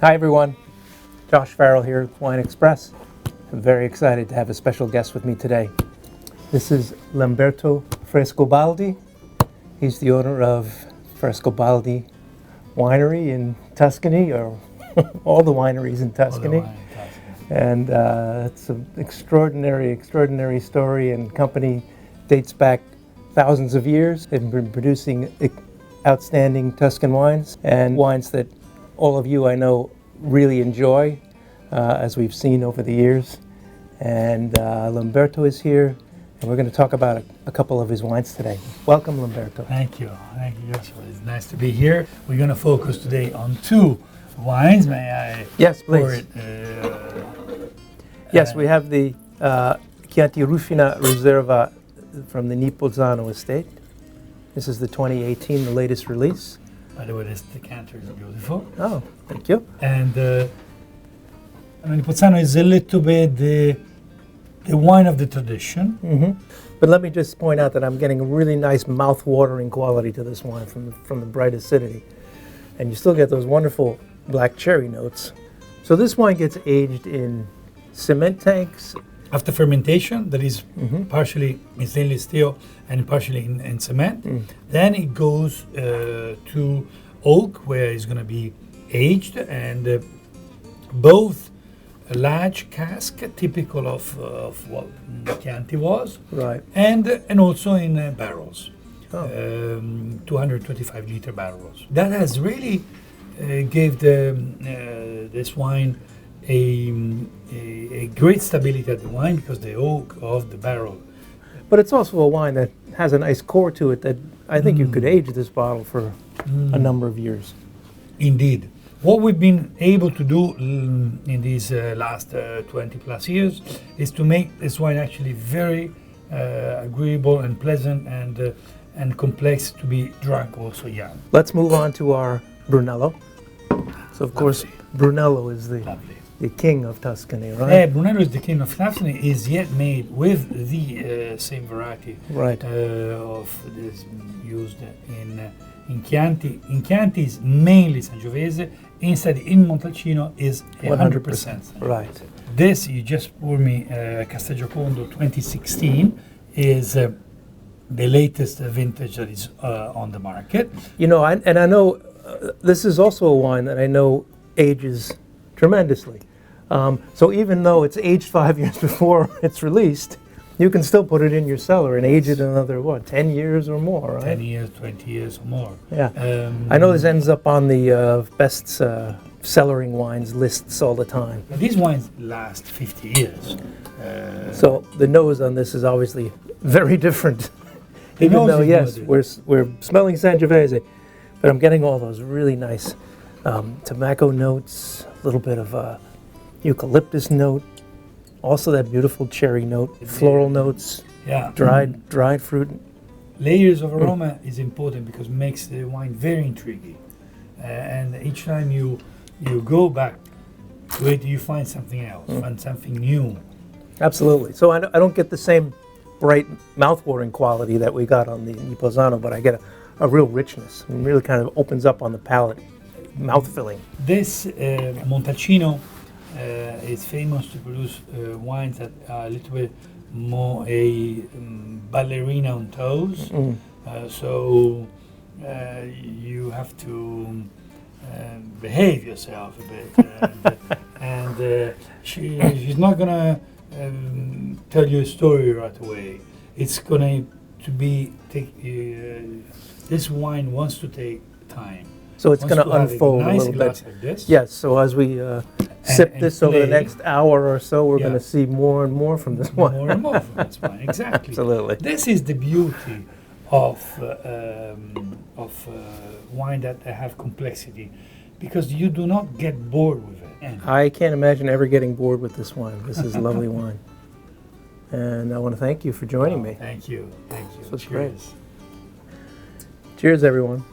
Hi everyone, Josh Farrell here with Wine Express. I'm very excited to have a special guest with me today. This is Lamberto Frescobaldi. He's the owner of Frescobaldi Winery in Tuscany, or all the wineries in Tuscany. And it's an extraordinary story, and company dates back thousands of years. They've been producing outstanding Tuscan wines, and wines that all of you I know really enjoy, as we've seen over the years. And Lamberto is here, and we're going to talk about a couple of his wines today. Welcome, Lamberto. Thank you, Joshua. It's nice to be here. We're going to focus today on two wines. May I? Yes, please. Yes, we have the Chianti Rufina Riserva from the Nipozzano estate. This is the 2018, the latest release. By the way, this decanter is beautiful. Oh, thank you. And Nipozzano is a little bit the wine of the tradition. Mm-hmm. But let me just point out that I'm getting a really nice mouth-watering quality to this wine from the bright acidity. And you still get those wonderful black cherry notes. So this wine gets aged in cement tanks. After fermentation, that is partially in stainless steel and partially in cement. Then it goes to oak, where it's going to be aged, and both a large cask, typical of what Chianti was, right, and also in barrels, 225-liter barrels. That has really gave this wine a great stability at the wine, because the oak of the barrel. But it's also a wine that has a nice core to it that I think you could age this bottle for a number of years. Indeed. What we've been able to do in these last 20 plus years is to make this wine actually very agreeable and pleasant and complex to be drunk also young. Let's move on to our Brunello. So of course, Brunello is the king of Tuscany, right? Brunello is the king of Tuscany, is yet made with the same variety, right, of this used in Chianti. In Chianti is mainly Sangiovese. Instead, in Montalcino is 100%. Right. This you just poured me, Castelgiocondo 2016, is the latest vintage that is on the market. You know, I know this is also a wine that I know ages tremendously. So even though it's aged 5 years before it's released, you can still put it in your cellar and age it another, 10 years or more, right? 10 years, 20 years or more. Yeah. I know this ends up on the best cellaring wines lists all the time. These wines last 50 years. So the nose on this is obviously very different. Even though, yes, we're smelling Sangiovese, but I'm getting all those really nice tobacco notes, a little bit of eucalyptus note, also that beautiful cherry note, floral notes, dried fruit. Layers of aroma is important because it makes the wine very intriguing, and each time you go back to it, you find something else, find something new. Absolutely. So I don't get the same bright mouth-watering quality that we got on the Nipozzano, but I get a real richness. It really kind of opens up on the palate, mouth-filling. This Montalcino is famous to produce wines that are a little bit more a ballerina on toes. So you have to behave yourself a bit. And she's not going to tell you a story right away. It's going to be, this wine wants to take time. So it's going to unfold a little bit. Like this. Yes, so as we sip this over the next hour or so, we're going to see more and more from this wine. More and more from this wine, exactly. Absolutely. This is the beauty of wine that have complexity, because you do not get bored with it. And I can't imagine ever getting bored with this wine. This is lovely wine. And I want to thank you for joining me. Thank you. So it's great. Cheers. Cheers, everyone.